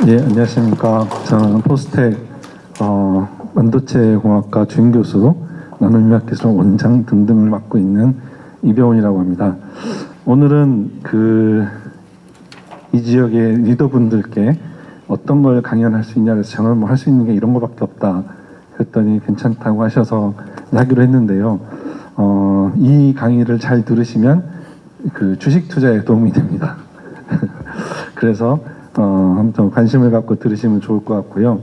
예, 안녕하십니까. 저는 포스텍 반도체공학과 주임교수, 나노융합기술 원장 등등을 맡고 있는 이병훈이라고 합니다. 오늘은 이 지역의 리더분들께 어떤 걸 강연할 수 있냐 그래서 저는 뭐 할 수 있는 게 이런 거밖에 없다 그랬더니 괜찮다고 하셔서 하기로 했는데요. 이 강의를 잘 들으시면 주식 투자에 도움이 됩니다. 그래서 한번 관심을 갖고 들으시면 좋을 것 같고요.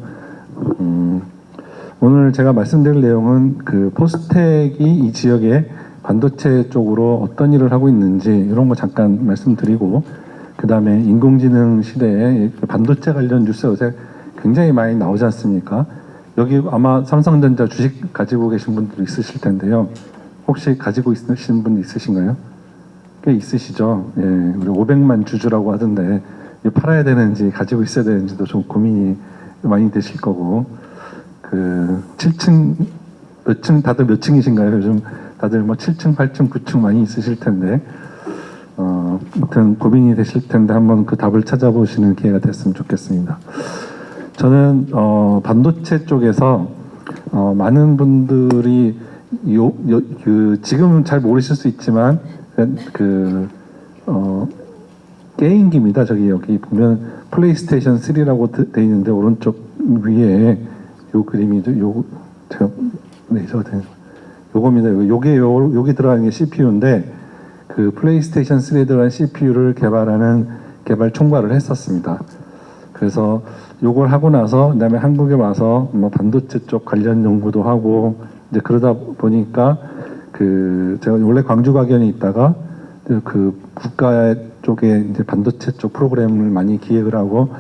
오늘 제가 말씀드릴 내용은 포스텍이 이 지역의 반도체 쪽으로 어떤 일을 하고 있는지 이런 거 잠깐 말씀드리고, 그 다음에 인공지능 시대에 반도체 관련 뉴스 요새 굉장히 많이 나오지 않습니까? 여기 아마 삼성전자 주식 가지고 계신 분들 있으실 텐데요. 혹시 가지고 있으신 분 있으신가요? 꽤 있으시죠? 예, 우리 500만 주주라고 하던데 팔아야 되는지 가지고 있어야 되는지도 좀 고민이 많이 되실 거고, 7층 몇 층, 다들 몇 층이신가요? 요즘 다들 뭐 7층, 8층, 9층 많이 있으실 텐데 아무튼 고민이 되실 텐데 한번 그 답을 찾아보시는 기회가 됐으면 좋겠습니다. 저는 반도체 쪽에서 많은 분들이 지금은 잘 모르실 수 있지만 게임기입니다. 여기 보면 플레이스테이션 3라고 돼 있는데 오른쪽 위에 요 그림이 제가 요겁니다. 여기 들어가는 게 CPU인데 플레이스테이션 3에 들어간 CPU를 개발하는 개발 총괄을 했었습니다. 그래서 요걸 하고 나서 그다음에 한국에 와서 뭐 반도체 쪽 관련 연구도 하고 이제 그러다 보니까 제가 원래 광주 과견에 있다가 국가 쪽에 이제 반도체 쪽 프로그램을 많이 기획을 하고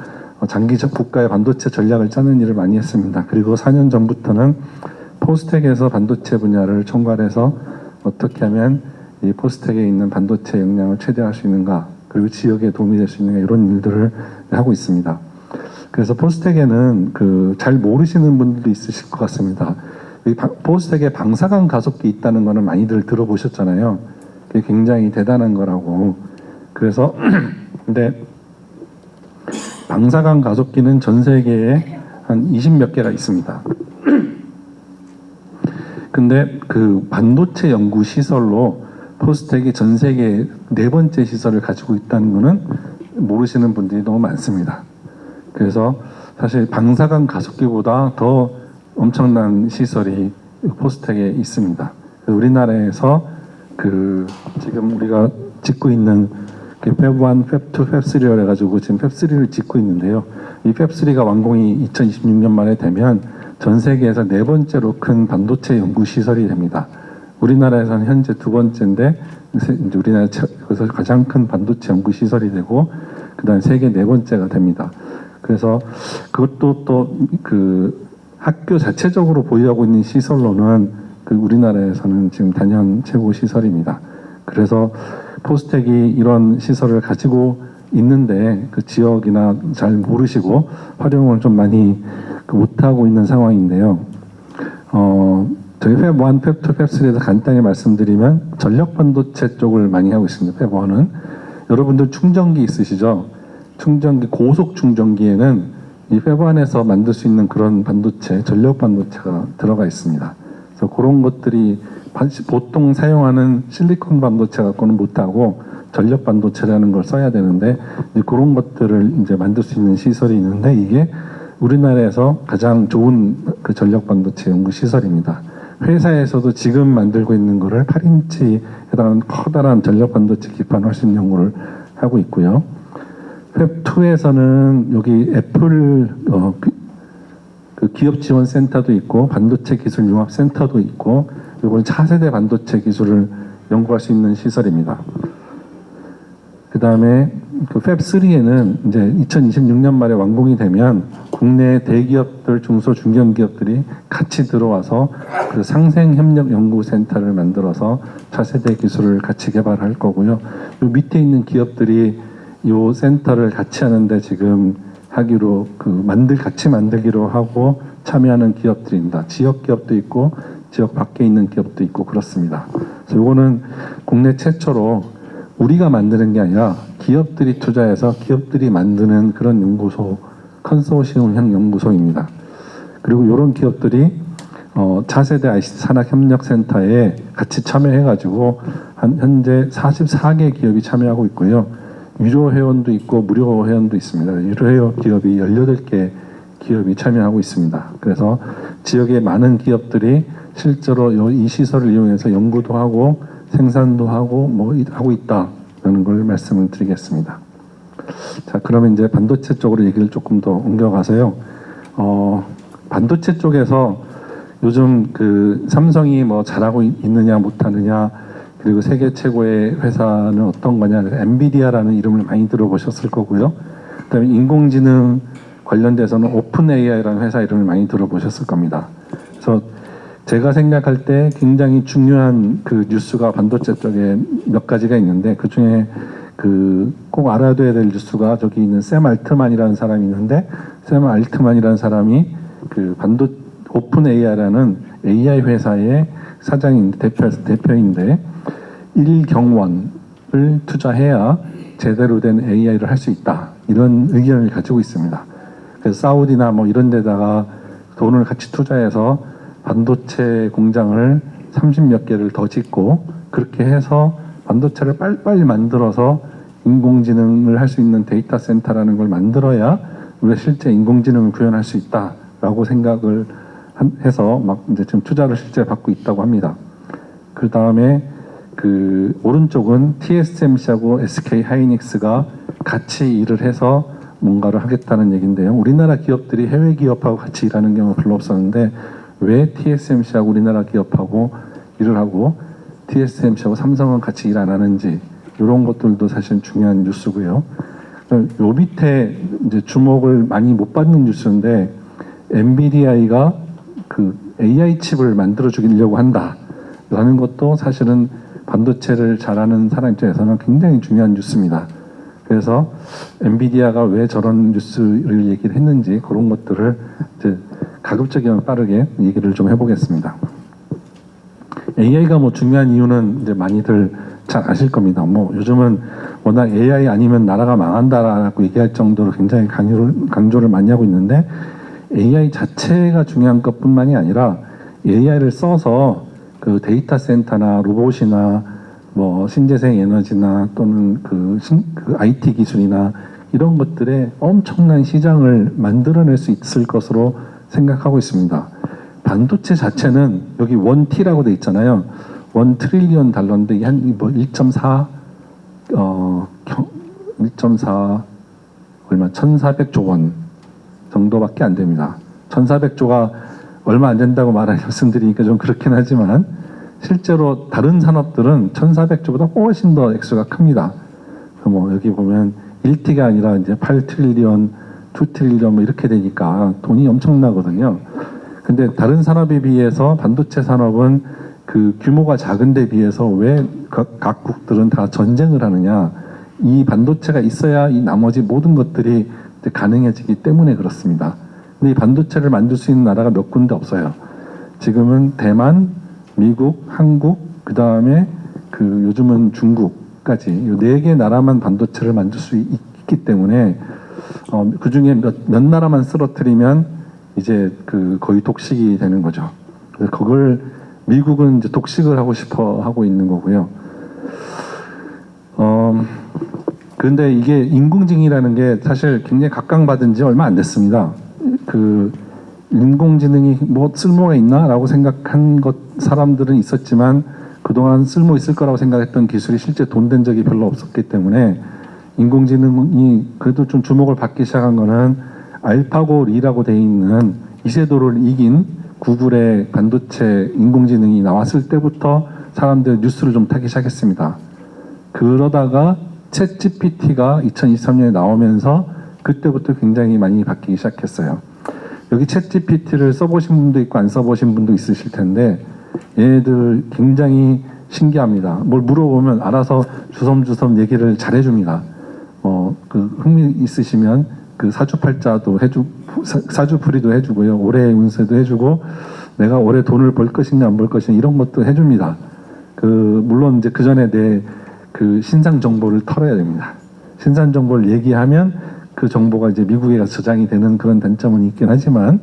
장기적 국가의 반도체 전략을 짜는 일을 많이 했습니다. 그리고 4년 전부터는 포스텍에서 반도체 분야를 총괄해서 어떻게 하면 이 포스텍에 있는 반도체 역량을 최대화할 수 있는가, 그리고 지역에 도움이 될 수 있는가, 이런 일들을 하고 있습니다. 그래서 포스텍에는 잘 모르시는 분들도 있으실 것 같습니다. 포스텍에 방사광 가속기 있다는 거는 많이들 들어보셨잖아요. 그게 굉장히 대단한 거라고. 그래서 근데 방사광 가속기는 전 세계에 한 20몇 개가 있습니다. 근데 반도체 연구 시설로 포스텍이 전 세계 4번째 시설을 가지고 있다는 거는 모르시는 분들이 너무 많습니다. 그래서 사실 방사광 가속기보다 더 엄청난 시설이 포스텍에 있습니다. 우리나라에서 지금 우리가 짓고 있는 팹1, 팹2, 팹3를 해가지고 지금 팹3를 짓고 있는데요. 이 팹3가 완공이 2026년 말에 되면 전 세계에서 4번째로 큰 반도체 연구 시설이 됩니다. 우리나라에서는 현재 2번째인데 이제 우리나라에서 가장 큰 반도체 연구 시설이 되고 그다음 세계 4번째가 됩니다. 그래서 그것도 또 학교 자체적으로 보유하고 있는 시설로는 우리나라에서는 지금 단연 최고 시설입니다. 그래서 포스텍이 이런 시설을 가지고 있는데 지역이나 잘 모르시고 활용을 좀 많이 못하고 있는 상황인데요. 저희 팹1, 팹2, 팹3에서 간단히 말씀드리면 전력 반도체 쪽을 많이 하고 있습니다. 팹1은 여러분들 충전기 있으시죠? 고속 충전기에는 이 팹1에서 만들 수 있는 그런 반도체, 전력 반도체가 들어가 있습니다. 그래서 그런 것들이 보통 사용하는 실리콘 반도체 갖고는 못하고 전력 반도체라는 걸 써야 되는데 이제 그런 것들을 이제 만들 수 있는 시설이 있는데 이게 우리나라에서 가장 좋은 전력 반도체 연구 시설입니다. 회사에서도 지금 만들고 있는 거를 8인치에 해당하는 커다란 전력 반도체 기판 훨씬 연구를 하고 있고요. 팹2에서는 여기 애플 기업 지원 센터도 있고 반도체 기술 융합 센터도 있고, 이건 차세대 반도체 기술을 연구할 수 있는 시설입니다. 그 다음에 팹3에는 이제 2026년 말에 완공이 되면 국내 대기업들, 중소 중견기업들이 같이 들어와서 상생협력연구센터를 만들어서 차세대 기술을 같이 개발할 거고요. 요 밑에 있는 기업들이 요 센터를 같이 하는데 지금 하기로 같이 만들기로 하고 참여하는 기업들입니다. 지역 기업도 있고 지역 밖에 있는 기업도 있고 그렇습니다. 그래서 요거는 국내 최초로 우리가 만드는 게 아니라 기업들이 투자해서 기업들이 만드는 그런 연구소가 컨소시엄형 연구소입니다. 그리고 이런 기업들이 차세대 ICT 산학협력센터에 같이 참여해가지고 현재 44개 기업이 참여하고 있고요. 유료 회원도 있고 무료 회원도 있습니다. 유료 회원 기업이 18개 기업이 참여하고 있습니다. 그래서 지역의 많은 기업들이 실제로 이 시설을 이용해서 연구도 하고 생산도 하고 하고 있다는 걸 말씀을 드리겠습니다. 자, 그러면 이제 반도체 쪽으로 얘기를 조금 더 옮겨가서요. 반도체 쪽에서 요즘 그 삼성이 잘하고 있느냐 못하느냐, 그리고 세계 최고의 회사는 어떤 거냐, 엔비디아라는 이름을 많이 들어보셨을 거고요. 그다음에 인공지능 관련돼서는 오픈 AI라는 회사 이름을 많이 들어보셨을 겁니다. 그래서 제가 생각할 때 굉장히 중요한 그 뉴스가 반도체 쪽에 몇 가지가 있는데, 그 중에 꼭 알아둬야 될 뉴스가, 저기 있는 샘 알트만이라는 사람이 있는데, 샘 알트만이라는 사람이 오픈 AI라는 AI 회사의 사장인데, 대표인데 1경원을 투자해야 제대로 된 AI를 할 수 있다, 이런 의견을 가지고 있습니다. 그래서 사우디나 이런 데다가 돈을 같이 투자해서 반도체 공장을 30몇 개를 더 짓고, 그렇게 해서 반도체를 빨리빨리 만들어서 인공지능을 할 수 있는 데이터 센터라는 걸 만들어야 우리가 실제 인공지능을 구현할 수 있다라고 생각을 해서 이제 지금 투자를 실제 받고 있다고 합니다. 그 다음에 오른쪽은 TSMC하고 SK 하이닉스가 같이 일을 해서 뭔가를 하겠다는 얘기인데요. 우리나라 기업들이 해외 기업하고 같이 일하는 경우가 별로 없었는데, 왜 TSMC하고 우리나라 기업하고 일을 하고 TSMC하고 삼성은 같이 일 안 하는지, 이런 것들도 사실 중요한 뉴스고요. 요 밑에 이제 주목을 많이 못 받는 뉴스인데, 엔비디아가 AI 칩을 만들어 주려고 한다라는 것도 사실은 반도체를 잘하는 사람 입장에서는 굉장히 중요한 뉴스입니다. 그래서 엔비디아가 왜 저런 뉴스를 얘기를 했는지, 그런 것들을 이제 가급적이면 빠르게 얘기를 좀 해보겠습니다. AI가 중요한 이유는 이제 많이들 잘 아실 겁니다. 요즘은 워낙 AI 아니면 나라가 망한다라고 얘기할 정도로 굉장히 강조를 많이 하고 있는데, AI 자체가 중요한 것뿐만이 아니라 AI를 써서 그 데이터 센터나 로봇이나 신재생 에너지나 또는 그 IT 기술이나 이런 것들에 엄청난 시장을 만들어낼 수 있을 것으로 생각하고 있습니다. 반도체 자체는 여기 1T라고 돼 있잖아요. 1 트릴리언 달러인데 한 1.4 얼마 1,400조 원 정도밖에 안 됩니다. 1,400조가 얼마 안 된다고 말씀드리니까 좀 그렇긴 하지만, 실제로 다른 산업들은 1,400조보다 훨씬 더 액수가 큽니다. 여기 보면 1T가 아니라 이제 8트릴리언, 2트릴리언 이렇게 되니까 돈이 엄청나거든요. 근데 다른 산업에 비해서 반도체 산업은 그 규모가 작은 데 비해서 왜 각국들은 다 전쟁을 하느냐, 이 반도체가 있어야 이 나머지 모든 것들이 가능해지기 때문에 그렇습니다. 근데 이 반도체를 만들 수 있는 나라가 몇 군데 없어요. 지금은 대만, 미국, 한국, 그 다음에 요즘은 중국까지 이 4개 나라만 반도체를 만들 수 있기 때문에, 그 중에 몇 나라만 쓰러뜨리면 이제 거의 독식이 되는 거죠. 그래서 그걸 미국은 이제 독식을 하고 싶어 하고 있는 거고요. 그런데 이게 인공지능이라는 게 사실 굉장히 각광받은 지 얼마 안 됐습니다. 인공지능이 쓸모가 있나라고 생각한 사람들은 있었지만, 그동안 쓸모 있을 거라고 생각했던 기술이 실제 돈 된 적이 별로 없었기 때문에, 인공지능이 그래도 좀 주목을 받기 시작한 거는 알파고 리라고 돼 있는 이세돌을 이긴 구글의 반도체 인공지능이 나왔을 때부터 사람들 뉴스를 좀 타기 시작했습니다. 그러다가 챗 GPT가 2023년에 나오면서 그때부터 굉장히 많이 바뀌기 시작했어요. 여기 챗 GPT를 써보신 분도 있고 안 써보신 분도 있으실 텐데, 얘네들 굉장히 신기합니다. 뭘 물어보면 알아서 주섬주섬 얘기를 잘 해줍니다. 흥미 있으시면 사주팔자도 사주풀이도 해주고요. 올해의 운세도 해주고, 내가 올해 돈을 벌 것이냐 안 벌 것이냐 이런 것도 해줍니다. 물론 이제 그 전에 내 신상 정보를 털어야 됩니다. 신상 정보를 얘기하면 그 정보가 이제 미국에 가서 저장이 되는 그런 단점은 있긴 하지만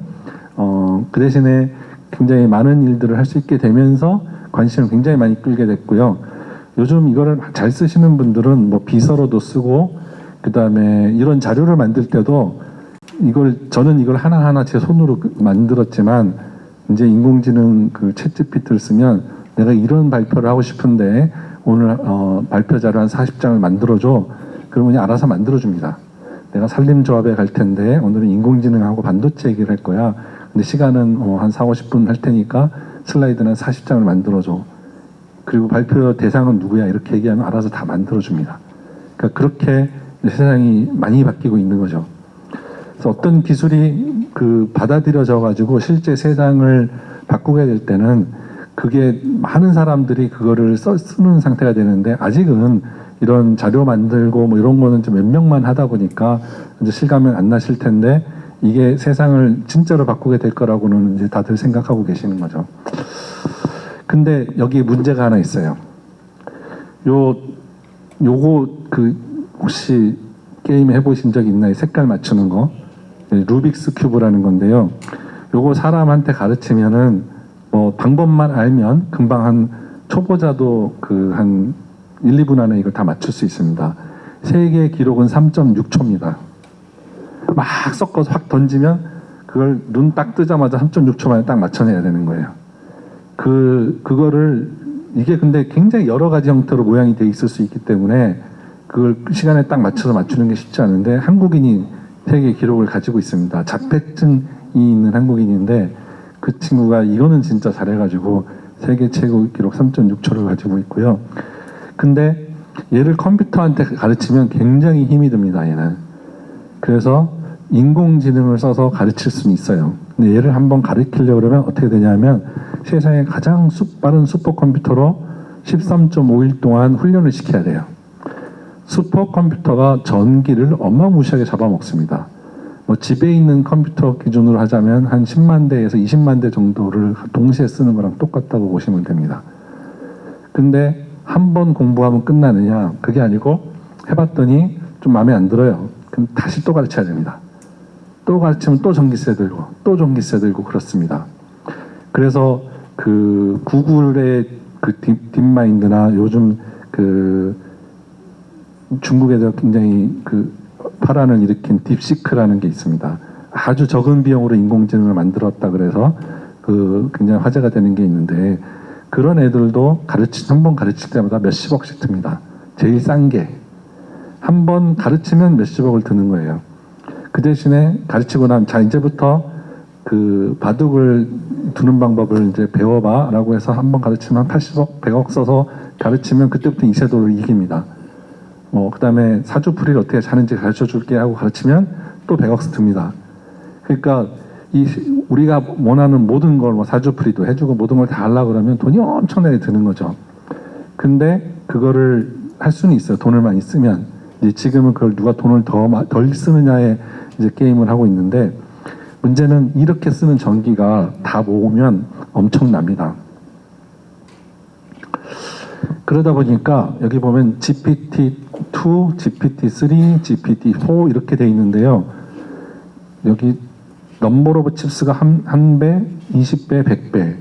그 대신에 굉장히 많은 일들을 할 수 있게 되면서 관심을 굉장히 많이 끌게 됐고요. 요즘 이거를 잘 쓰시는 분들은 뭐 비서로도 쓰고 그 다음에 이런 자료를 만들 때도 저는 이걸 하나하나 제 손으로 만들었지만 이제 인공지능 그 챗GPT를 쓰면 내가 이런 발표를 하고 싶은데 오늘 발표 자료 한 40장을 만들어줘. 그러면 알아서 만들어줍니다. 내가 산림조합에 갈 텐데 오늘은 인공지능하고 반도체 얘기를 할 거야. 근데 시간은 한 4, 50분 할 테니까 슬라이드는 40장을 만들어줘. 그리고 발표 대상은 누구야? 이렇게 얘기하면 알아서 다 만들어줍니다. 그러니까 그렇게 세상이 많이 바뀌고 있는 거죠. 그래서 어떤 기술이 받아들여져 가지고 실제 세상을 바꾸게 될 때는 그게 많은 사람들이 그거를 쓰는 상태가 되는데 아직은 이런 자료 만들고 뭐 이런 거는 좀 몇 명만 하다 보니까 이제 실감은 안 나실 텐데 이게 세상을 진짜로 바꾸게 될 거라고는 이제 다들 생각하고 계시는 거죠. 근데 여기 문제가 하나 있어요. 요거 혹시 게임 해보신 적 있나요? 색깔 맞추는 거. 루빅스 큐브라는 건데요. 요거 사람한테 가르치면은 뭐 방법만 알면 금방 한 초보자도 한 1, 2분 안에 이걸 다 맞출 수 있습니다. 세계 기록은 3.6초입니다. 막 섞어서 확 던지면 그걸 눈 딱 뜨자마자 3.6초 만에 딱 맞춰내야 되는 거예요. 그거를 이게 근데 굉장히 여러 가지 형태로 모양이 돼 있을 수 있기 때문에 그걸 시간에 딱 맞춰서 맞추는 게 쉽지 않은데 한국인이 세계 기록을 가지고 있습니다. 자폐증이 있는 한국인인데 그 친구가 이거는 진짜 잘해가지고 세계 최고 기록 3.6초를 가지고 있고요. 근데 얘를 컴퓨터한테 가르치면 굉장히 힘이 듭니다. 얘는. 그래서 인공지능을 써서 가르칠 수는 있어요. 근데 얘를 한번 가르치려고 그러면 어떻게 되냐면 세상에 가장 빠른 슈퍼컴퓨터로 13.5일 동안 훈련을 시켜야 돼요. 슈퍼컴퓨터가 전기를 어마무시하게 잡아먹습니다. 뭐 집에 있는 컴퓨터 기준으로 하자면 한 10만 대에서 20만 대 정도를 동시에 쓰는 거랑 똑같다고 보시면 됩니다. 근데 한 번 공부하면 끝나느냐? 그게 아니고 해봤더니 좀 마음에 안 들어요. 그럼 다시 또 가르쳐야 됩니다. 또 가르치면 또 전기세 들고 또 전기세 들고 그렇습니다. 그래서 구글의 딥마인드나 요즘 중국에서 굉장히 파란을 일으킨 딥시크라는 게 있습니다. 아주 적은 비용으로 인공지능을 만들었다 그래서 굉장히 화제가 되는 게 있는데 그런 애들도 한 번 가르칠 때마다 몇십억씩 듭니다. 제일 싼 게. 한 번 가르치면 몇십억을 드는 거예요. 그 대신에 가르치고 나면 자 이제부터 바둑을 두는 방법을 이제 배워봐 라고 해서 한 번 가르치면 80억, 100억 써서 가르치면 그때부터 이세돌을 이깁니다. 그 다음에 사주풀이를 어떻게 하는지 가르쳐 줄게 하고 가르치면 또 100억 듭니다. 그러니까 우리가 원하는 모든 걸 사주풀이도 해주고 모든 걸 다 하려고 그러면 돈이 엄청나게 드는 거죠. 근데 그거를 할 수는 있어요. 돈을 많이 쓰면. 이제 지금은 그걸 누가 돈을 덜 쓰느냐에 이제 게임을 하고 있는데 문제는 이렇게 쓰는 전기가 다 모으면 엄청납니다. 그러다 보니까 여기 보면 GPT-2, GPT-3, GPT-4 이렇게 돼 있는데요. 여기 넘버 오브 칩스가 한 배, 20배, 100배.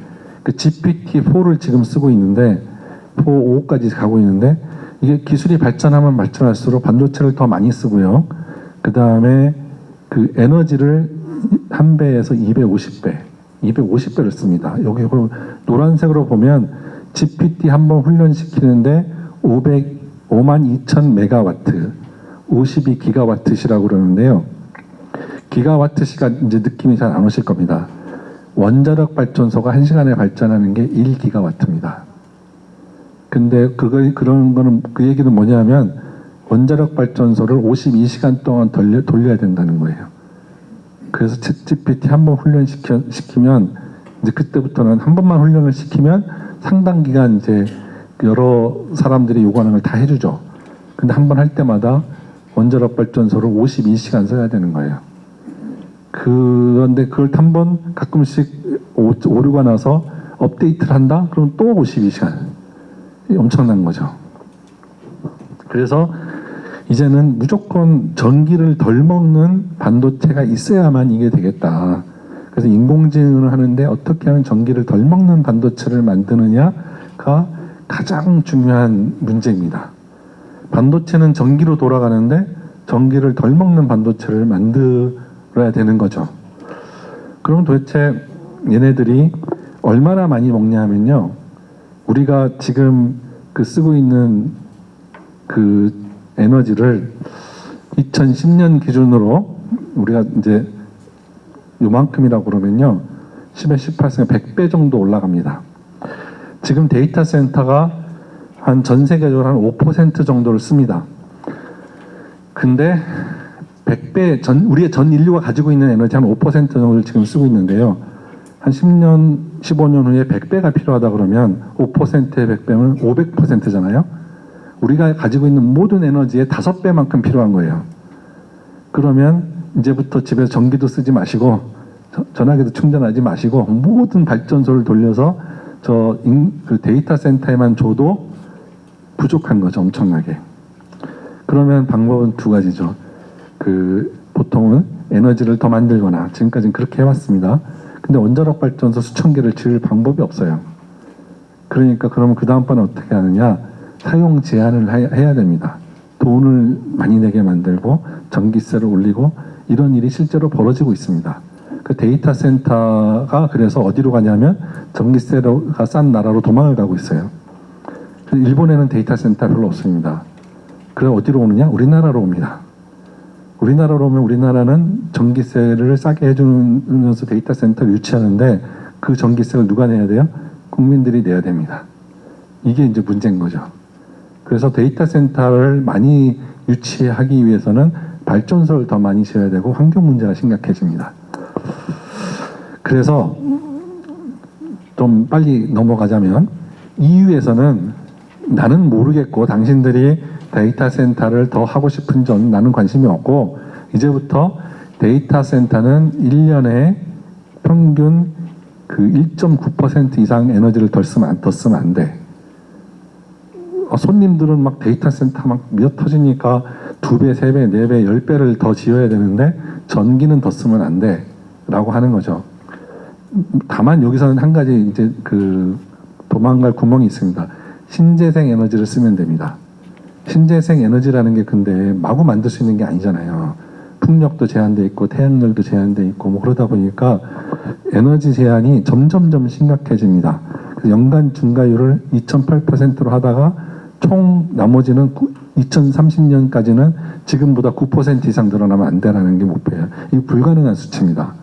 GPT-4를 지금 쓰고 있는데 4, 5까지 가고 있는데 이게 기술이 발전하면 발전할수록 반도체를 더 많이 쓰고요. 그 다음에 에너지를 한 배에서 250배, 250배를 씁니다. 여기 노란색으로 보면 GPT 한 번 훈련시키는데 52,000 메가와트, 52기가와트시라고 그러는데요. 기가와트시가 이제 느낌이 잘 안 오실 겁니다. 원자력 발전소가 1시간에 발전하는 게 1기가와트입니다. 근데 그런 거는 그 얘기는 뭐냐면 원자력 발전소를 52시간 동안 돌려야 된다는 거예요. 그래서 챗GPT 한 번 훈련시키면 이제 그때부터는 한 번만 훈련을 시키면 상당 기간 이제 여러 사람들이 요구하는 걸 다 해주죠. 근데 한 번 할 때마다 원자력 발전소를 52시간 써야 되는 거예요. 그런데 그걸 한 번 가끔씩 오류가 나서 업데이트를 한다? 그럼 또 52시간. 엄청난 거죠. 그래서 이제는 무조건 전기를 덜 먹는 반도체가 있어야만 이게 되겠다. 그래서 인공지능을 하는데 어떻게 하면 전기를 덜 먹는 반도체를 만드느냐가 가장 중요한 문제입니다. 반도체는 전기로 돌아가는데 전기를 덜 먹는 반도체를 만들어야 되는 거죠. 그럼 도대체 얘네들이 얼마나 많이 먹냐 하면요. 우리가 지금 쓰고 있는 그 에너지를 2010년 기준으로 우리가 이제 요만큼이라고 그러면요. 10에 18승 100배 정도 올라갑니다. 지금 데이터 센터가 한 전 세계적으로 한 5% 정도를 씁니다. 근데 100배 우리의 전 인류가 가지고 있는 에너지 한 5% 정도를 지금 쓰고 있는데요. 한 10년, 15년 후에 100배가 필요하다 그러면 5%의 100배면 500%잖아요. 우리가 가지고 있는 모든 에너지의 5배만큼 필요한 거예요. 그러면 이제부터 집에서 전기도 쓰지 마시고 전화기도 충전하지 마시고 모든 발전소를 돌려서 그 데이터 센터에만 줘도 부족한 거죠. 엄청나게. 그러면 방법은 두 가지죠. 보통은 에너지를 더 만들거나 지금까지는 그렇게 해왔습니다. 근데 원자력 발전소 수천 개를 지을 방법이 없어요. 그러니까 그러면 그 다음번에 어떻게 하느냐? 사용 제한을 해야 됩니다. 돈을 많이 내게 만들고 전기세를 올리고 이런 일이 실제로 벌어지고 있습니다. 그 데이터 센터가 그래서 어디로 가냐면 전기세가 싼 나라로 도망을 가고 있어요. 일본에는 데이터 센터 별로 없습니다. 그래서 어디로 오느냐? 우리나라로 옵니다. 우리나라로 오면 우리나라는 전기세를 싸게 해주면서 데이터 센터를 유치하는데 그 전기세를 누가 내야 돼요? 국민들이 내야 됩니다. 이게 이제 문제인 거죠. 그래서 데이터 센터를 많이 유치하기 위해서는 발전소를 더 많이 지어야 되고 환경 문제가 심각해집니다. 그래서 좀 빨리 넘어가자면 EU에서는 나는 모르겠고 당신들이 데이터 센터를 더 하고 싶은 점 나는 관심이 없고 이제부터 데이터 센터는 1년에 평균 1.9% 이상 에너지를 더 쓰면 안 돼. 손님들은 막 데이터 센터 막 미어 터지니까 2배, 3배, 4배, 10배를 더 지어야 되는데 전기는 더 쓰면 안 돼. 라고 하는 거죠. 다만 여기서는 한 가지 이제 도망갈 구멍이 있습니다. 신재생 에너지를 쓰면 됩니다. 신재생 에너지라는 게 근데 마구 만들 수 있는 게 아니잖아요. 풍력도 제한돼 있고 태양열도 제한돼 있고 뭐 그러다 보니까 에너지 제한이 점점점 심각해집니다. 그래서 연간 증가율을 2.8%로 하다가 총 나머지는 2030년까지는 지금보다 9% 이상 늘어나면 안 되라는 게 목표예요. 이거 불가능한 수치입니다.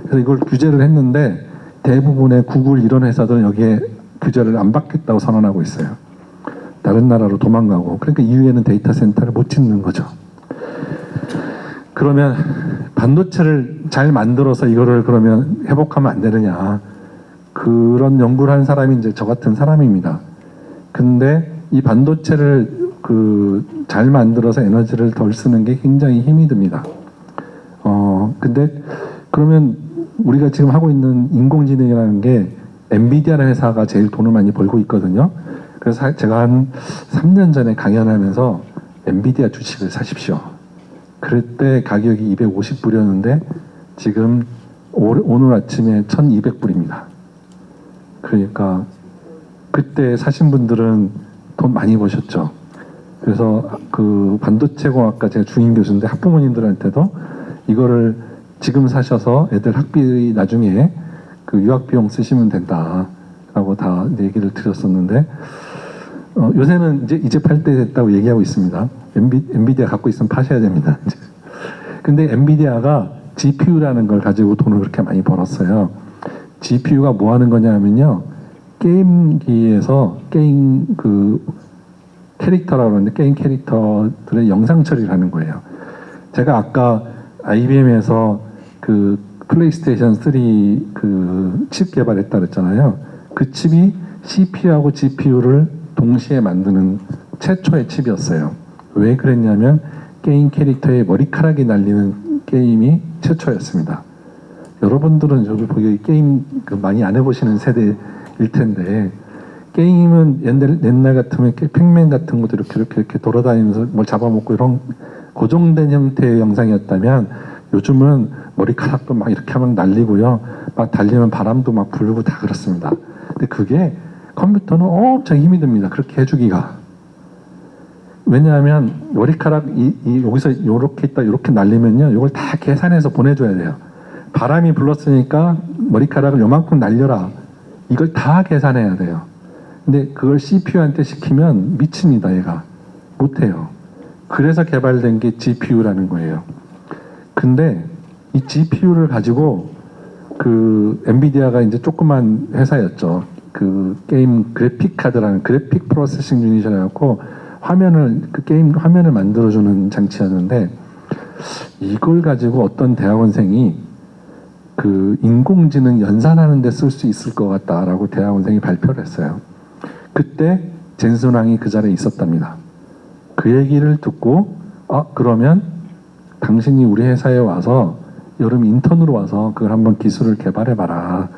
그래서 이걸 규제를 했는데 대부분의 구글 이런 회사들은 여기에 규제를 안 받겠다고 선언하고 있어요. 다른 나라로 도망가고. 그러니까 EU에는 데이터 센터를 못 짓는 거죠. 그러면 반도체를 잘 만들어서 이거를 그러면 회복하면 안 되느냐. 그런 연구를 한 사람이 이제 저 같은 사람입니다. 근데 이 반도체를 잘 만들어서 에너지를 덜 쓰는 게 굉장히 힘이 듭니다. 근데 그러면 우리가 지금 하고 있는 인공지능이라는 게 엔비디아라는 회사가 제일 돈을 많이 벌고 있거든요. 그래서 제가 한 3년 전에 강연하면서 엔비디아 주식을 사십시오. 그때 가격이 250불이었는데 지금 오늘 아침에 1200불입니다. 그러니까 그때 사신 분들은 돈 많이 버셨죠. 그래서 반도체공학과 제가 중임 교수인데 학부모님들한테도 이거를 지금 사셔서 애들 학비 나중에 유학 비용 쓰시면 된다라고 다 얘기를 드렸었는데 요새는 이제 팔 때 됐다고 얘기하고 있습니다. 엔비디아 갖고 있으면 파셔야 됩니다. 근데 엔비디아가 GPU라는 걸 가지고 돈을 그렇게 많이 벌었어요. GPU가 뭐 하는 거냐면요. 게임기에서 게임 캐릭터라고 그러는데 게임 캐릭터들의 영상 처리를 하는 거예요. 제가 아까 IBM에서 플레이스테이션 3 칩 개발했다 그랬잖아요. 그 칩이 CPU하고 GPU를 동시에 만드는 최초의 칩이었어요. 왜 그랬냐면 게임 캐릭터에 머리카락이 날리는 게임이 최초였습니다. 여러분들은 저기 보기 게임 많이 안 해보시는 세대일 텐데 게임은 옛날 같으면 이렇게 팩맨 같은 것도 이렇게 돌아다니면서 뭘 잡아먹고 이런 고정된 형태의 영상이었다면 요즘은 머리카락도 막 이렇게 하면 날리고요. 막 달리면 바람도 막 불고 다 그렇습니다. 근데 그게 컴퓨터는 엄청 힘이 듭니다. 그렇게 해주기가. 왜냐하면 머리카락 여기서 이렇게 있다 이렇게 날리면요. 이걸 다 계산해서 보내줘야 돼요. 바람이 불렀으니까 머리카락을 요만큼 날려라. 이걸 다 계산해야 돼요. 근데 그걸 CPU한테 시키면 미칩니다. 얘가. 못해요. 그래서 개발된 게 GPU라는 거예요. 근데 이 GPU를 가지고 그 엔비디아가 이제 조그만 회사였죠. 그 게임 그래픽 카드라는 그래픽 프로세싱 유닛이라고 그 게임 화면을 만들어주는 장치였는데 이걸 가지고 어떤 대학원생이 그 인공지능 연산하는 데 쓸 수 있을 것 같다라고 대학원생이 발표를 했어요. 그때 젠슨왕이 그 자리에 있었답니다. 그 얘기를 듣고 그러면 당신이 우리 회사에 와서 여름 인턴으로 와서 그걸 한번 기술을 개발해봐라.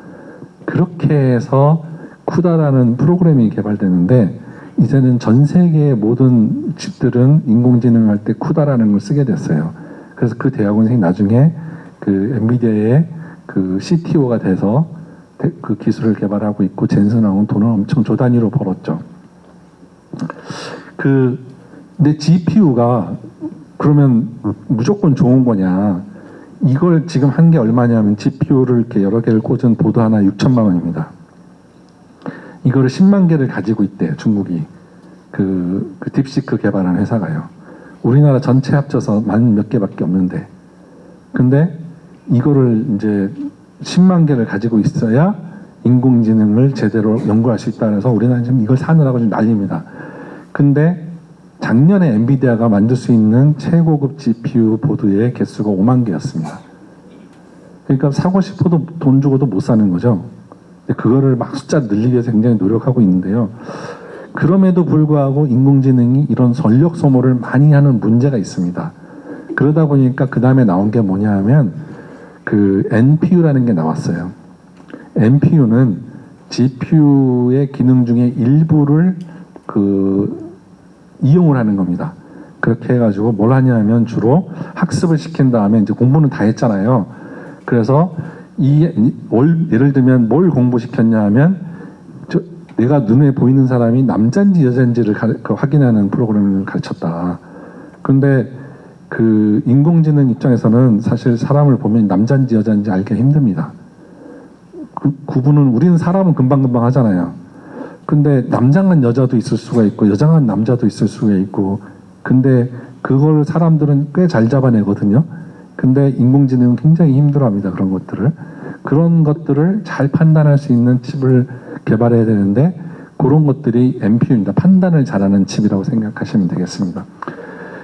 그렇게 해서 쿠다라는 프로그램이 개발되는데 이제는 전 세계의 모든 집들은 인공지능을 할 때 쿠다라는 걸 쓰게 됐어요. 그래서 그 대학원생이 나중에 그 엔비디아의 그 CTO가 돼서 그 기술을 개발하고 있고 젠슨왕은 돈을 엄청 조 단위로 벌었죠. 근데 GPU가 그러면 무조건 좋은 거냐? 이걸 지금 한 게 얼마냐면 GPU를 이렇게 여러 개를 꽂은 보드 하나 6천만 원입니다. 이거를 10만 개를 가지고 있대요, 중국이. 그 딥시크 개발한 회사가요. 우리나라 전체 합쳐서 만 몇 개밖에 없는데. 근데 이거를 이제 10만 개를 가지고 있어야 인공지능을 제대로 연구할 수 있다 그래서 우리나라는 지금 이걸 사느라고 좀 난립니다. 근데 작년에 엔비디아가 만들 수 있는 최고급 GPU 보드의 개수가 5만 개였습니다. 그러니까 사고 싶어도 돈 주고도 못 사는 거죠. 그거를 막 숫자 늘리기 위해서 굉장히 노력하고 있는데요. 그럼에도 불구하고 인공지능이 이런 전력 소모를 많이 하는 문제가 있습니다. 그러다 보니까 그 다음에 나온 게 뭐냐 하면 그 NPU라는 게 나왔어요. NPU는 GPU의 기능 중에 일부를 이용을 하는 겁니다. 그렇게 해가지고 뭘 하냐면 주로 학습을 시킨 다음에 이제 공부는 다 했잖아요. 그래서 예를 들면 뭘 공부시켰냐 하면 내가 눈에 보이는 사람이 남자인지 여자인지를 확인하는 프로그램을 가르쳤다. 근데 그 인공지능 입장에서는 사실 사람을 보면 남자인지 여자인지 알기가 힘듭니다. 구분은 우리는 사람은 금방금방 하잖아요. 근데 남장한 여자도 있을 수가 있고 여장한 남자도 있을 수가 있고 근데 그걸 사람들은 꽤 잘 잡아내거든요. 근데 인공지능은 굉장히 힘들어합니다. 그런 것들을 잘 판단할 수 있는 칩을 개발해야 되는데 그런 것들이 NPU입니다. 판단을 잘하는 칩이라고 생각하시면 되겠습니다.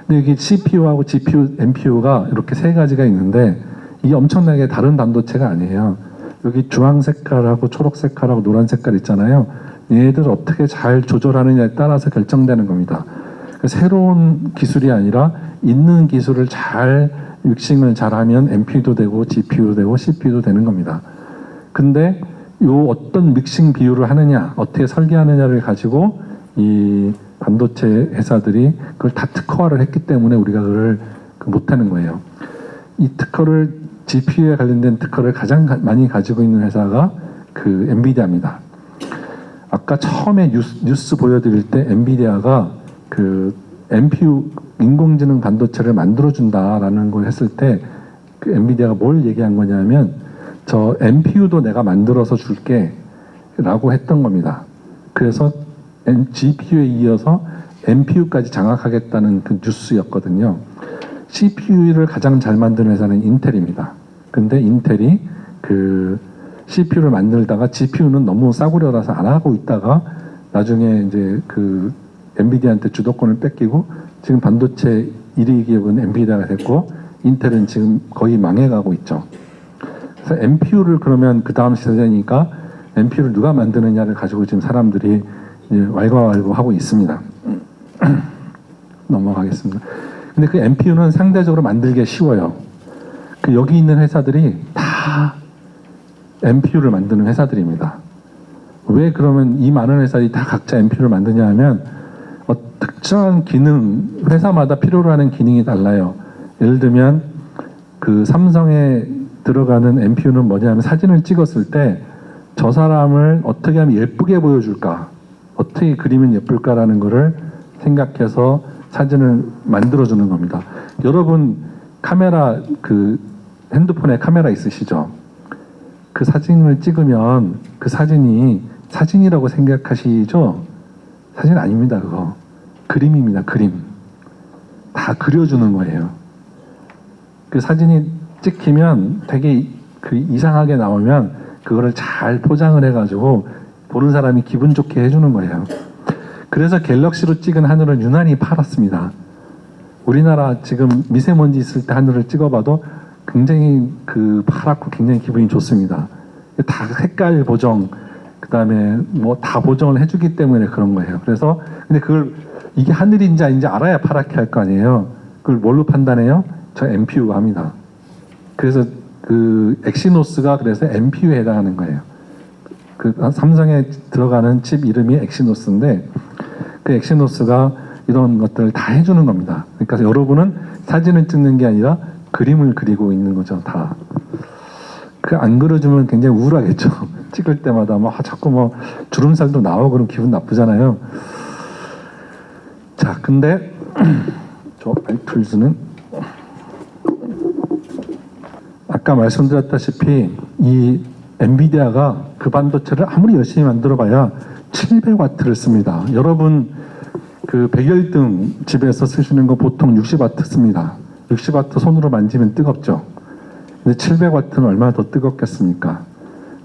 근데 이게 CPU하고 GPU, NPU가 이렇게 세 가지가 있는데 이게 엄청나게 다른 반도체가 아니에요. 여기 주황 색깔하고 초록 색깔하고 노란 색깔 있잖아요. 얘들 어떻게 잘 조절하느냐에 따라서 결정되는 겁니다. 새로운 기술이 아니라 있는 기술을 잘 믹싱을 잘하면 NPU도 되고 GPU도 되고 CPU도 되는 겁니다. 근데 요 어떤 믹싱 비율을 하느냐, 어떻게 설계하느냐를 가지고 이 반도체 회사들이 그걸 다 특허화를 했기 때문에 우리가 그걸 못하는 거예요. 이 특허를 GPU에 관련된 특허를 가장 많이 가지고 있는 회사가 그 엔비디아입니다. 아까 처음에 뉴스 보여드릴 때 엔비디아가 그 NPU 인공지능 반도체를 만들어준다라는 걸 했을 때 그 엔비디아가 뭘 얘기한 거냐면 저 NPU도 내가 만들어서 줄게 라고 했던 겁니다. 그래서 GPU에 이어서 NPU까지 장악하겠다는 그 뉴스였거든요. CPU를 가장 잘 만드는 회사는 인텔입니다. 근데 인텔이 그 CPU를 만들다가 GPU는 너무 싸구려라서 안 하고 있다가 나중에 이제 그 엔비디아한테 주도권을 뺏기고 지금 반도체 1위 기업은 엔비디아가 됐고 인텔은 지금 거의 망해가고 있죠. 그래서 NPU를 그러면 그 다음 시대니까 NPU를 누가 만드느냐를 가지고 지금 사람들이 이제 왈가왈부하고 있습니다. 넘어가겠습니다. 근데 그 NPU는 상대적으로 만들기가 쉬워요. 그 여기 있는 회사들이 다 NPU를 만드는 회사들입니다. 왜 그러면 이 많은 회사들이 다 각자 MPU를 만드냐 하면 특정한 기능, 회사마다 필요로 하는 기능이 달라요. 예를 들면 그 삼성에 들어가는 MPU는 뭐냐면 사진을 찍었을 때 저 사람을 어떻게 하면 예쁘게 보여줄까, 어떻게 그리면 예쁠까라는 거를 생각해서 사진을 만들어주는 겁니다. 여러분 카메라, 그 핸드폰에 카메라 있으시죠? 그 사진을 찍으면 그 사진이 사진이라고 생각하시죠? 사진 아닙니다. 그거 그림입니다. 그림. 다 그려주는 거예요. 그 사진이 찍히면 되게 그 이상하게 나오면 그거를 잘 포장을 해가지고 보는 사람이 기분 좋게 해주는 거예요. 그래서 갤럭시로 찍은 하늘은 유난히 파랗습니다. 우리나라 지금 미세먼지 있을 때 하늘을 찍어봐도 굉장히 그 파랗고 굉장히 기분이 좋습니다. 다 색깔 보정, 그 다음에 뭐 다 보정을 해주기 때문에 그런 거예요. 그래서 근데 그걸 이게 하늘인지 아닌지 알아야 파랗게 할 거 아니에요. 그걸 뭘로 판단해요? 저 MPU가 합니다. 그래서 그 엑시노스가 그래서 MPU에 해당하는 거예요. 그 삼성에 들어가는 칩 이름이 엑시노스인데 그 엑시노스가 이런 것들을 다 해주는 겁니다. 그러니까 여러분은 사진을 찍는 게 아니라 그림을 그리고 있는 거죠, 다. 그 안 그려주면 굉장히 우울하겠죠. 찍을 때마다 뭐 자꾸 뭐 주름살도 나오고 그럼 기분 나쁘잖아요. 자, 근데 저 아이툴즈는 아까 말씀드렸다시피 이 엔비디아가 그 반도체를 아무리 열심히 만들어봐야 700W를 씁니다. 여러분 그 백열등 집에서 쓰시는 거 보통 60W 씁니다. 60W 손으로 만지면 뜨겁죠. 근데 700W는 얼마나 더 뜨겁겠습니까?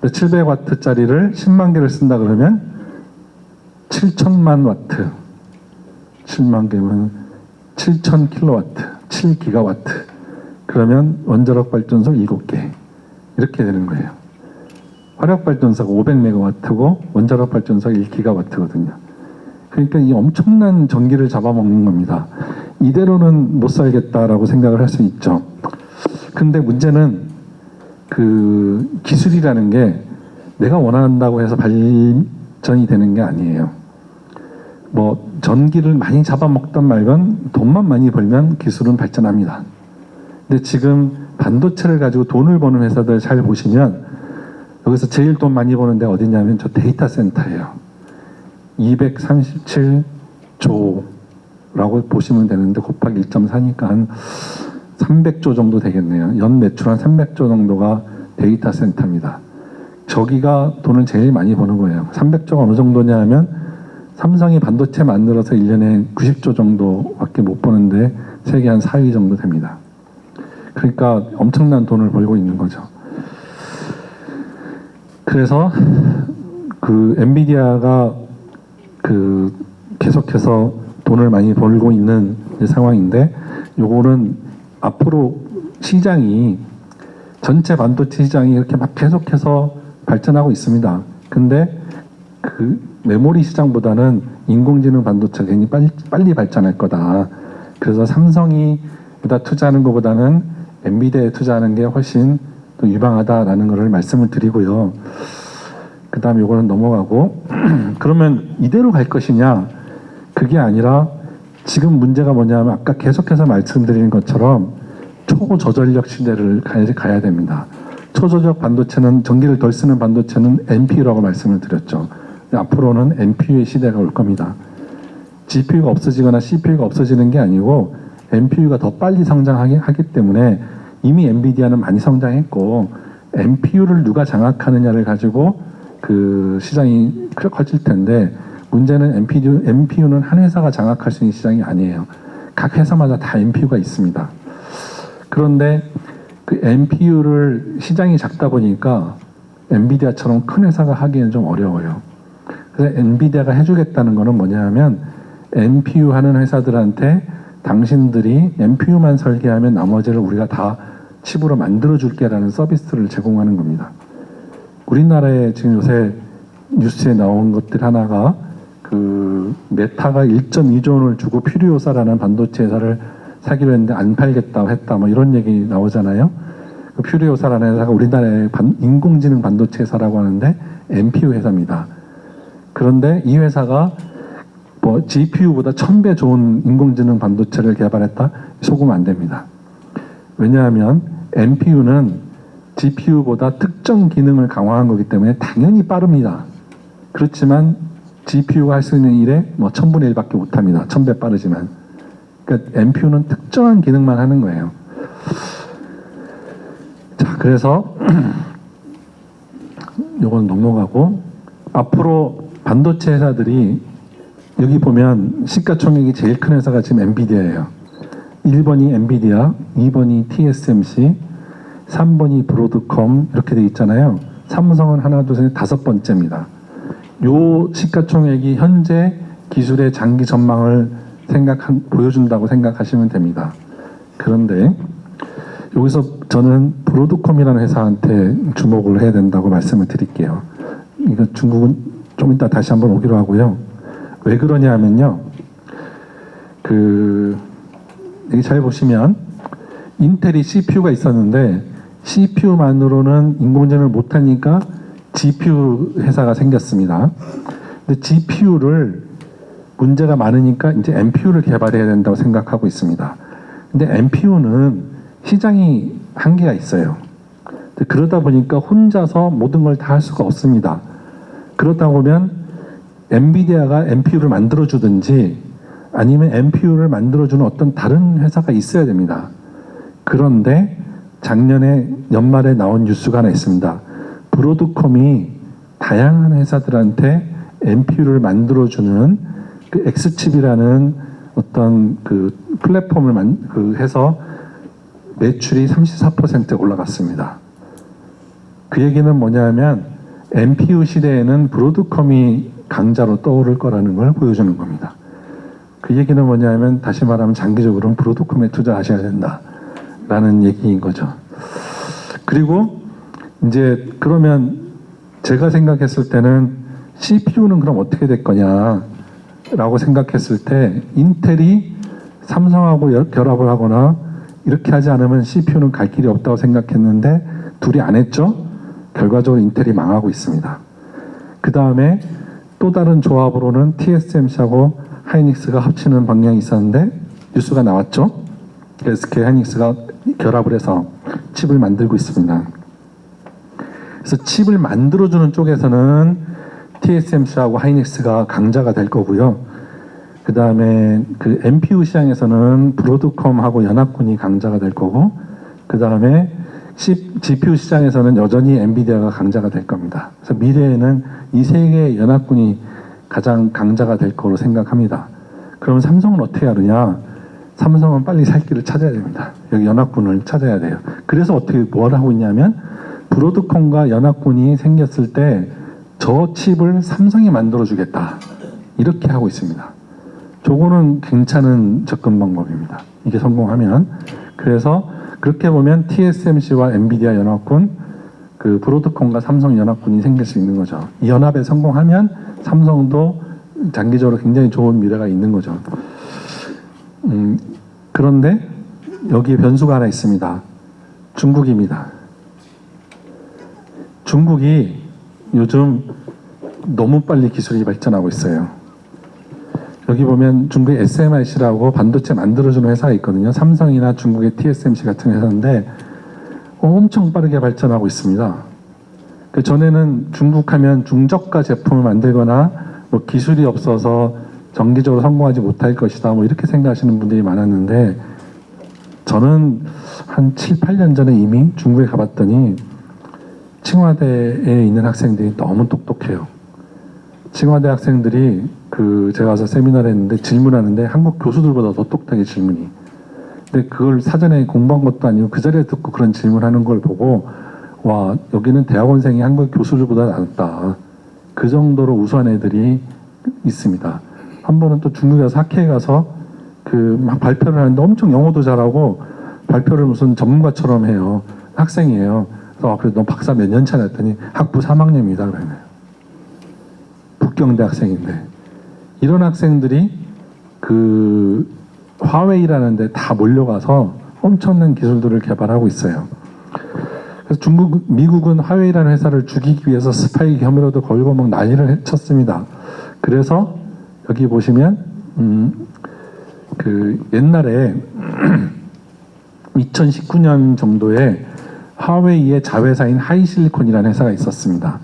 700W짜리를 10만 개를 쓴다 그러면 7천만 와트. 7만 개면 7,000kW, 7GW. 그러면 원자력 발전소 7개. 이렇게 되는 거예요. 화력 발전소가 500MW고 원자력 발전소가 1GW거든요. 그러니까 이 엄청난 전기를 잡아먹는 겁니다. 이대로는 못 살겠다라고 생각을 할 수 있죠. 근데 문제는 그 기술이라는 게 내가 원한다고 해서 발전이 되는 게 아니에요. 뭐 전기를 많이 잡아먹던 말건 돈만 많이 벌면 기술은 발전합니다. 근데 지금 반도체를 가지고 돈을 버는 회사들 잘 보시면 여기서 제일 돈 많이 버는 데 어디냐면 저 데이터 센터예요. 237조라고 보시면 되는데 곱하기 1.4니까 한 300조 정도 되겠네요. 연 매출 한 300조 정도가 데이터 센터입니다. 저기가 돈을 제일 많이 버는 거예요. 300조가 어느 정도냐 하면 삼성이 반도체 만들어서 1년에 90조 정도밖에 못 버는데 세계 한 4위 정도 됩니다. 그러니까 엄청난 돈을 벌고 있는 거죠. 그래서 그 엔비디아가 그 계속해서 돈을 많이 벌고 있는 상황인데 요거는 앞으로 시장이 전체 반도체 시장이 이렇게 막 계속해서 발전하고 있습니다. 근데 그 메모리 시장보다는 인공지능 반도체가 굉장히 빨리 발전할 거다. 그래서 삼성이 보다 투자하는 것보다는 엔비디아에 투자하는 게 훨씬 또 유망하다라는 것을 말씀을 드리고요. 그 다음에 이거는 넘어가고 그러면 이대로 갈 것이냐? 그게 아니라 지금 문제가 뭐냐면 아까 계속해서 말씀드리는 것처럼 초저전력 시대를 가야 됩니다. 초저전력 반도체는 전기를 덜 쓰는 반도체는 NPU라고 말씀을 드렸죠. 앞으로는 NPU의 시대가 올 겁니다. GPU가 없어지거나 CPU가 없어지는 게 아니고 NPU가 더 빨리 성장하기 때문에 이미 엔비디아는 많이 성장했고 NPU를 누가 장악하느냐를 가지고 그 시장이 커질 텐데 문제는 NPU는 한 회사가 장악할 수 있는 시장이 아니에요. 각 회사마다 다 NPU가 있습니다. 그런데 그 NPU를 시장이 작다 보니까 엔비디아처럼 큰 회사가 하기에는 좀 어려워요. 그래서 엔비디아가 해주겠다는 거는 뭐냐면 NPU 하는 회사들한테 당신들이 NPU만 설계하면 나머지를 우리가 다 칩으로 만들어줄게라는 서비스를 제공하는 겁니다. 우리나라에 지금 요새 뉴스에 나온 것들 하나가 그 메타가 1.2조 원을 주고 퓨리오사라는 반도체 회사를 사기로 했는데 안 팔겠다고 했다 뭐 이런 얘기 나오잖아요. 그 퓨리오사라는 회사가 우리나라의 인공지능 반도체 회사라고 하는데 NPU 회사입니다. 그런데 이 회사가 뭐 GPU보다 1000배 좋은 인공지능 반도체를 개발했다? 속으면 안 됩니다. 왜냐하면 NPU는 GPU보다 특정 기능을 강화한 거기 때문에 당연히 빠릅니다. 그렇지만 GPU가 할 수 있는 일에 뭐 1000분의 1밖에 못합니다. 1000배 빠르지만. 그러니까 NPU는 특정한 기능만 하는 거예요. 자, 그래서 요건 넘어가고 앞으로 반도체 회사들이 여기 보면 시가총액이 제일 큰 회사가 지금 엔비디아예요. 1번이 엔비디아, 2번이 TSMC, 3번이 브로드컴 이렇게 돼 있잖아요. 삼성은 하나, 둘, 셋, 5번째입니다. 요 시가총액이 현재 기술의 장기 전망을 보여준다고 생각하시면 됩니다. 그런데 여기서 저는 브로드컴이라는 회사한테 주목을 해야 된다고 말씀을 드릴게요. 이거 중국은 좀 이따 다시 한번 오기로 하고요. 왜 그러냐 하면요. 여기 잘 보시면 인텔이 CPU가 있었는데 CPU만으로는 인공지능을 못하니까 GPU 회사가 생겼습니다. 근데 GPU를 문제가 많으니까 이제 NPU를 개발해야 된다고 생각하고 있습니다. 근데 NPU는 시장이 한계가 있어요. 그러다 보니까 혼자서 모든 걸 다 할 수가 없습니다. 그러다 보면 엔비디아가 NPU를 만들어주든지 아니면 NPU를 만들어주는 어떤 다른 회사가 있어야 됩니다. 그런데 작년에 연말에 나온 뉴스가 하나 있습니다. 브로드컴이 다양한 회사들한테 NPU를 만들어주는 그 X칩이라는 어떤 그 플랫폼을 해서 매출이 34% 올라갔습니다. 그 얘기는 뭐냐면 NPU 시대에는 브로드컴이 강자로 떠오를 거라는 걸 보여주는 겁니다. 그 얘기는 뭐냐면 다시 말하면 장기적으로는 브로드컴에 투자하셔야 된다라는 얘기인 거죠. 그리고 이제 그러면 제가 생각했을 때는 CPU는 그럼 어떻게 될 거냐라고 생각했을 때 인텔이 삼성하고 결합을 하거나 이렇게 하지 않으면 CPU는 갈 길이 없다고 생각했는데 둘이 안 했죠. 결과적으로 인텔이 망하고 있습니다. 그 다음에 또 다른 조합으로는 TSMC하고 하이닉스가 합치는 방향이 있었는데 뉴스가 나왔죠. SK 하이닉스가 결합을 해서 칩을 만들고 있습니다. 그래서 칩을 만들어주는 쪽에서는 TSMC하고 하이닉스가 강자가 될 거고요. 그 다음에 그 NPU 시장에서는 브로드컴하고 연합군이 강자가 될 거고, 그 다음에 GPU 시장에서는 여전히 엔비디아가 강자가 될 겁니다. 그래서 미래에는 이 세 개의 연합군이 가장 강자가 될 거로 생각합니다. 그럼 삼성은 어떻게 하느냐? 삼성은 빨리 살 길을 찾아야 됩니다. 여기 연합군을 찾아야 돼요. 그래서 어떻게 뭘 하고 있냐면 브로드컴과 연합군이 생겼을 때 저 칩을 삼성이 만들어주겠다. 이렇게 하고 있습니다. 저거는 괜찮은 접근 방법입니다. 이게 성공하면. 그래서 그렇게 보면 TSMC와 엔비디아 연합군, 그 브로드컴과 삼성 연합군이 생길 수 있는 거죠. 이 연합에 성공하면 삼성도 장기적으로 굉장히 좋은 미래가 있는 거죠. 그런데 여기에 변수가 하나 있습니다. 중국입니다. 중국이 요즘 너무 빨리 기술이 발전하고 있어요. 여기 보면 중국의 SMIC라고 반도체 만들어주는 회사가 있거든요. 삼성이나 중국의 TSMC 같은 회사인데 엄청 빠르게 발전하고 있습니다. 그 전에는 중국 하면 중저가 제품을 만들거나 뭐 기술이 없어서 정기적으로 성공하지 못할 것이다 뭐 이렇게 생각하시는 분들이 많았는데 저는 한 7, 8년 전에 이미 중국에 가봤더니 칭화대에 있는 학생들이 너무 똑똑해요. 칭화대 학생들이 제가 가서 세미나를 했는데 질문하는데 한국 교수들보다 더 똑똑하게 질문이. 근데 그걸 사전에 공부한 것도 아니고 그 자리에 듣고 그런 질문하는 걸 보고 와 여기는 대학원생이 한국 교수들보다 낫다. 그 정도로 우수한 애들이 있습니다. 한 번은 또 중국에 가서 학회에 가서 막 발표를 하는데 엄청 영어도 잘하고 발표를 무슨 전문가처럼 해요. 학생이에요. 그래서 그래 너 박사 몇 년 차냐 했더니 학부 3학년이다 그러네요. 북경대 학생인데 이런 학생들이 화웨이라는 데 다 몰려가서 엄청난 기술들을 개발하고 있어요. 그래서 미국은 화웨이라는 회사를 죽이기 위해서 스파이 혐의로도 걸고 막 난리를 쳤습니다. 그래서 여기 보시면 그 옛날에 2019년 정도에 화웨이의 자회사인 하이실리콘이라는 회사가 있었습니다.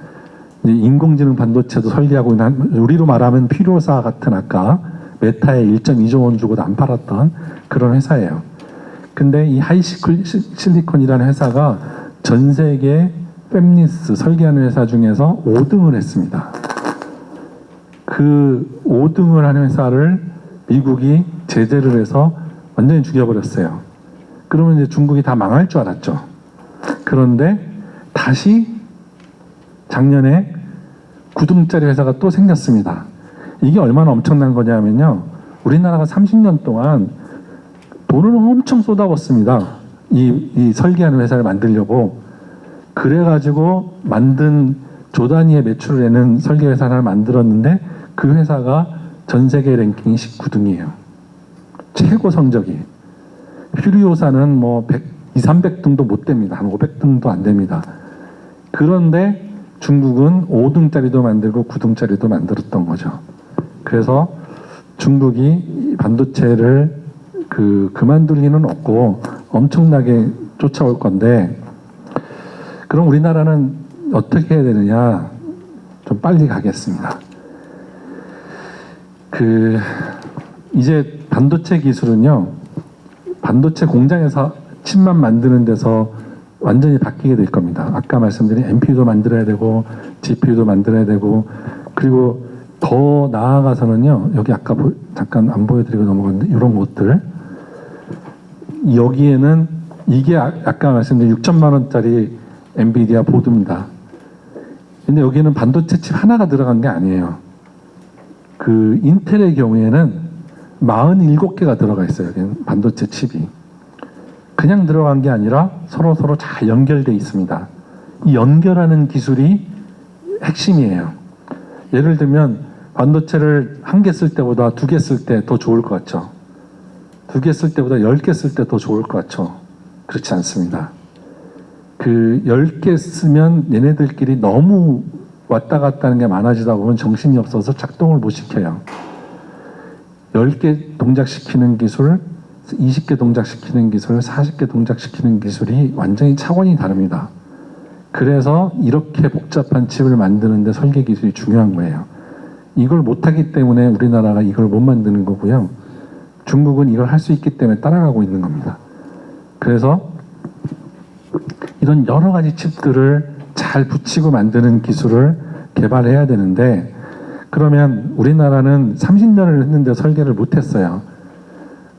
이제 인공지능 반도체도 설계하고 있는, 우리로 말하면 필요사 같은, 아까 메타에 1.2조 원 주고도 안 팔았던 그런 회사예요. 근데 이 하이실리콘이라는 회사가 전 세계 팹리스 설계하는 회사 중에서 5등을 했습니다. 그 5등을 한 회사를 미국이 제재를 해서 완전히 죽여버렸어요. 그러면 이제 중국이 다 망할 줄 알았죠. 그런데 다시 작년에 9등짜리 회사가 또 생겼습니다. 이게 얼마나 엄청난 거냐면요. 우리나라가 30년 동안 돈을 엄청 쏟아붓습니다. 이 설계하는 회사를 만들려고. 그래가지고 만든 조 단위의 매출을 내는 설계 회사 하나를 만들었는데 그 회사가 전 세계 랭킹이 19등이에요. 최고 성적이. 퓨리오사는 뭐 200~300등도 못 됩니다. 한 500등도 안 됩니다. 그런데 중국은 5등짜리도 만들고 9등짜리도 만들었던 거죠. 그래서 중국이 반도체를 그만둘 리는 없고 엄청나게 쫓아올 건데, 그럼 우리나라는 어떻게 해야 되느냐? 좀 빨리 가겠습니다. 이제 반도체 기술은요, 반도체 공장에서 칩만 만드는 데서 완전히 바뀌게 될 겁니다. 아까 말씀드린 NPU도 만들어야 되고 GPU도 만들어야 되고, 그리고 더 나아가서는요, 여기 아까 잠깐 안 보여드리고 넘어갔는데 이런 것들, 여기에는 이게 아까 말씀드린 6천만 원짜리 엔비디아 보드입니다. 근데 여기는 반도체 칩 하나가 들어간 게 아니에요. 그 인텔의 경우에는 47개가 들어가 있어요. 반도체 칩이. 그냥 들어간 게 아니라 서로 잘 연결되어 있습니다. 이 연결하는 기술이 핵심이에요. 예를 들면 반도체를 1개 쓸 때보다 2개 쓸 때 더 좋을 것 같죠? 2개 쓸 때보다 10개 쓸 때 더 좋을 것 같죠? 그렇지 않습니다. 10개 쓰면 얘네들끼리 너무 왔다 갔다 하는 게 많아지다 보면 정신이 없어서 작동을 못 시켜요. 10개 동작시키는 기술, 20개 동작시키는 기술, 40개 동작시키는 기술이 완전히 차원이 다릅니다. 그래서 이렇게 복잡한 칩을 만드는데 설계 기술이 중요한 거예요. 이걸 못하기 때문에 우리나라가 이걸 못 만드는 거고요. 중국은 이걸 할 수 있기 때문에 따라가고 있는 겁니다. 그래서 이런 여러 가지 칩들을 잘 붙이고 만드는 기술을 개발해야 되는데, 그러면 우리나라는 30년을 했는데 설계를 못했어요.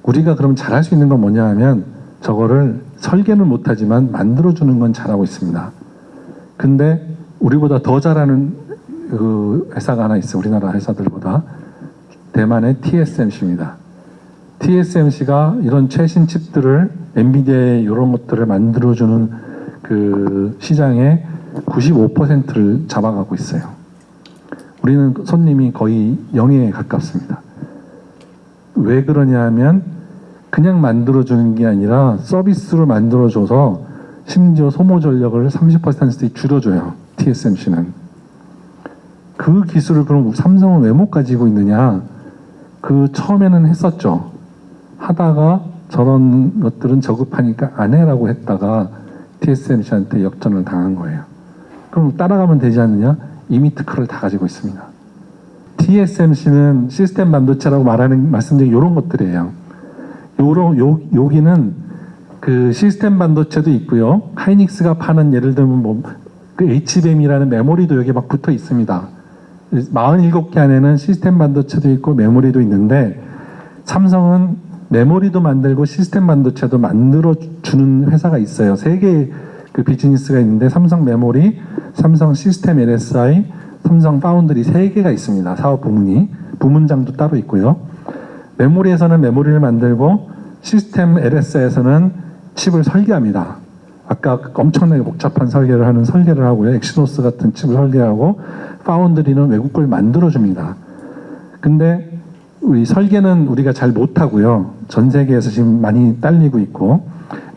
우리가 그럼 잘할 수 있는 건 뭐냐 하면, 저거를 설계는 못하지만 만들어주는 건 잘하고 있습니다. 근데 우리보다 더 잘하는 그 회사가 하나 있어요. 우리나라 회사들보다. 대만의 TSMC입니다. TSMC가 이런 최신 칩들을, 엔비디아의 이런 것들을 만들어주는 그 시장의 95%를 잡아가고 있어요. 우리는 손님이 거의 0에 가깝습니다. 왜 그러냐 하면, 그냥 만들어주는 게 아니라 서비스로 만들어줘서 심지어 소모 전력을 30%씩 줄여줘요. TSMC는. 그 기술을 그럼 삼성은 왜 못 가지고 있느냐? 처음에는 했었죠. 하다가 저런 것들은 저급하니까 안 해라고 했다가 TSMC한테 역전을 당한 거예요. 그럼 따라가면 되지 않느냐? 이미 특허를 다 가지고 있습니다. TSMC는 시스템 반도체라고 말씀드린 이런 것들이에요. 여기는 그 시스템 반도체도 있고요. 하이닉스가 파는, 예를 들면 그 HBM이라는 메모리도 여기 막 붙어 있습니다. 47개 안에는 시스템 반도체도 있고 메모리도 있는데, 삼성은 메모리도 만들고 시스템 반도체도 만들어주는 회사가 있어요. 3개의 그 비즈니스가 있는데, 삼성 메모리, 삼성 시스템 LSI, 삼성 파운드리 3개가 있습니다. 사업 부문이. 부문장도 따로 있고요. 메모리에서는 메모리를 만들고, 시스템 LSI에서는 칩을 설계합니다. 아까 엄청나게 복잡한 설계를 하고요. 엑시노스 같은 칩을 설계하고, 파운드리는 외국 걸 만들어줍니다. 근데 우리 설계는 우리가 잘 못하고요. 전 세계에서 지금 많이 딸리고 있고,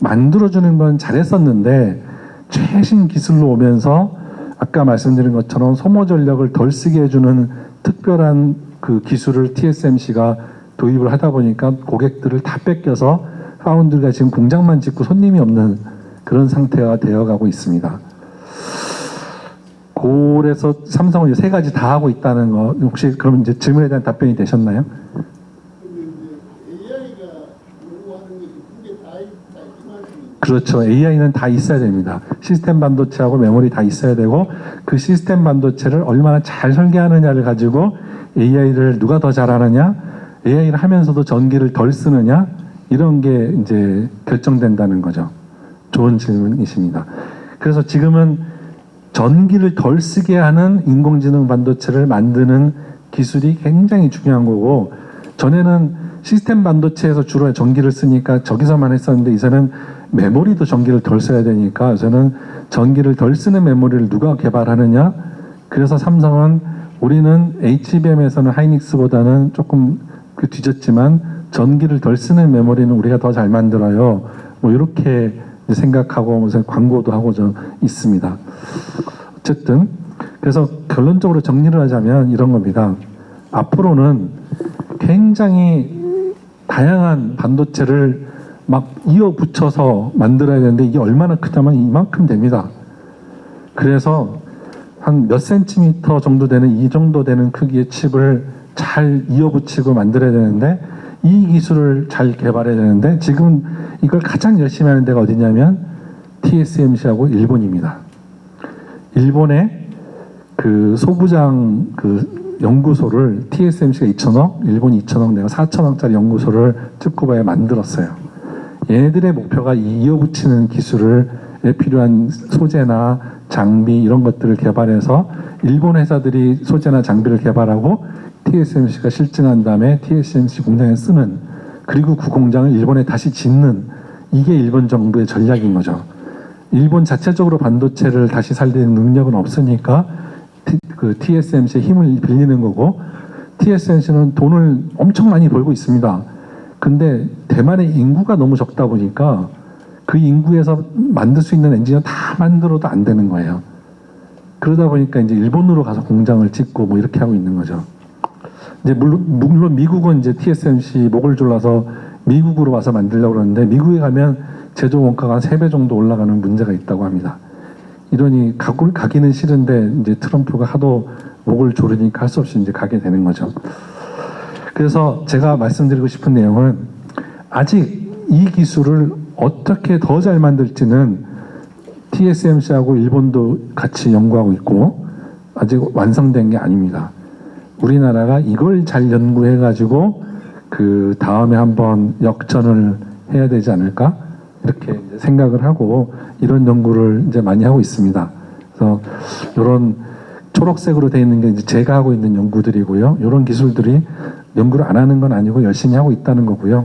만들어주는 건 잘했었는데 최신 기술로 오면서 아까 말씀드린 것처럼 소모 전력을 덜 쓰게 해주는 특별한 그 기술을 TSMC가 도입을 하다 보니까 고객들을 다 뺏겨서 파운드리가 지금 공장만 짓고 손님이 없는 그런 상태가 되어가고 있습니다. 그래서 삼성은 세 가지 다 하고 있다는 거 혹시 그럼 이제 질문에 대한 답변이 되셨나요? 그렇죠. AI는 다 있어야 됩니다. 시스템 반도체하고 메모리 다 있어야 되고 그 시스템 반도체를 얼마나 잘 설계하느냐를 가지고 AI를 누가 더 잘하느냐, AI를 하면서도 전기를 덜 쓰느냐 이런 게 이제 결정된다는 거죠. 좋은 질문이십니다. 그래서 지금은 전기를 덜 쓰게 하는 인공지능 반도체를 만드는 기술이 굉장히 중요한 거고 전에는 시스템 반도체에서 주로 전기를 쓰니까 저기서만 했었는데 이제는 메모리도 전기를 덜 써야 되니까 저는 전기를 덜 쓰는 메모리를 누가 개발하느냐. 그래서 삼성은 우리는 HBM에서는 하이닉스보다는 조금 뒤졌지만 전기를 덜 쓰는 메모리는 우리가 더 잘 만들어요. 뭐 이렇게 생각하고 무슨 광고도 하고 좀 있습니다. 어쨌든 그래서 결론적으로 정리를 하자면 이런 겁니다. 앞으로는 굉장히 다양한 반도체를 막 이어붙여서 만들어야 되는데 이게 얼마나 크냐면 이만큼 됩니다. 그래서 한 몇 센티미터 정도 되는 이 정도 되는 크기의 칩을 잘 이어붙이고 만들어야 되는데 이 기술을 잘 개발해야 되는데 지금 이걸 가장 열심히 하는 데가 어디냐면 TSMC하고 일본입니다. 일본의 그 소부장 그 연구소를 TSMC가 2천억, 일본이 2천억, 내가 4천억짜리 연구소를 츠쿠바에 만들었어요. 얘네들의 목표가 이어붙이는 기술에 필요한 소재나 장비 이런 것들을 개발해서 일본 회사들이 소재나 장비를 개발하고 TSMC가 실증한 다음에 TSMC 공장에 쓰는 그리고 그 공장을 일본에 다시 짓는 이게 일본 정부의 전략인 거죠. 일본 자체적으로 반도체를 다시 살리는 능력은 없으니까 그 TSMC의 힘을 빌리는 거고 TSMC는 돈을 엄청 많이 벌고 있습니다. 근데 대만의 인구가 너무 적다 보니까 그 인구에서 만들 수 있는 엔지니어 다 만들어도 안 되는 거예요. 그러다 보니까 이제 일본으로 가서 공장을 짓고 뭐 이렇게 하고 있는 거죠. 이제 물론 미국은 이제 TSMC 목을 졸라서 미국으로 와서 만들려고 그러는데 미국에 가면 제조 원가가 3배 정도 올라가는 문제가 있다고 합니다. 이러니 가기는 싫은데 이제 트럼프가 하도 목을 조르니까 할 수 없이 이제 가게 되는 거죠. 그래서 제가 말씀드리고 싶은 내용은 아직 이 기술을 어떻게 더 잘 만들지는 TSMC하고 일본도 같이 연구하고 있고 아직 완성된 게 아닙니다. 우리나라가 이걸 잘 연구해가지고 그 다음에 한번 역전을 해야 되지 않을까 이렇게 이제 생각을 하고 이런 연구를 이제 많이 하고 있습니다. 그래서 이런 초록색으로 되어 있는 게 이제 제가 하고 있는 연구들이고요. 이런 기술들이 연구를 안 하는 건 아니고 열심히 하고 있다는 거고요.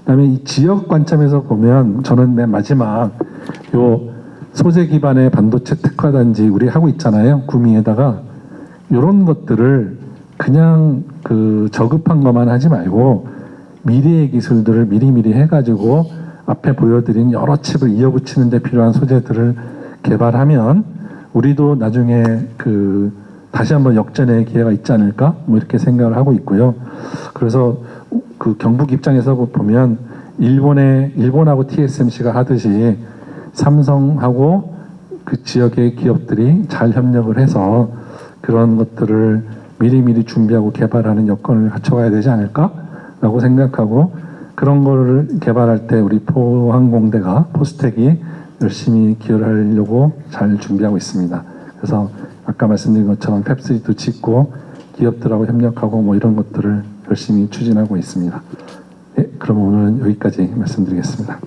그다음에 이 지역 관점에서 보면 저는 맨 마지막 요 소재 기반의 반도체 특화 단지 우리 하고 있잖아요. 구미에다가 이런 것들을 그냥 그 저급한 것만 하지 말고 미래의 기술들을 미리미리 해가지고 앞에 보여드린 여러 칩을 이어붙이는 데 필요한 소재들을 개발하면 우리도 나중에 그 다시 한번 역전의 기회가 있지 않을까 뭐 이렇게 생각을 하고 있고요. 그래서 그 경북 입장에서 보면 일본하고 TSMC가 하듯이 삼성하고 그 지역의 기업들이 잘 협력을 해서 그런 것들을 미리미리 준비하고 개발하는 여건을 갖춰가야 되지 않을까라고 생각하고 그런 거를 개발할 때 우리 포항공대가 포스텍이 열심히 기여를 하려고 잘 준비하고 있습니다. 그래서 아까 말씀드린 것처럼 팹3도 짓고 기업들하고 협력하고 뭐 이런 것들을 열심히 추진하고 있습니다. 네, 그럼 오늘은 여기까지 말씀드리겠습니다.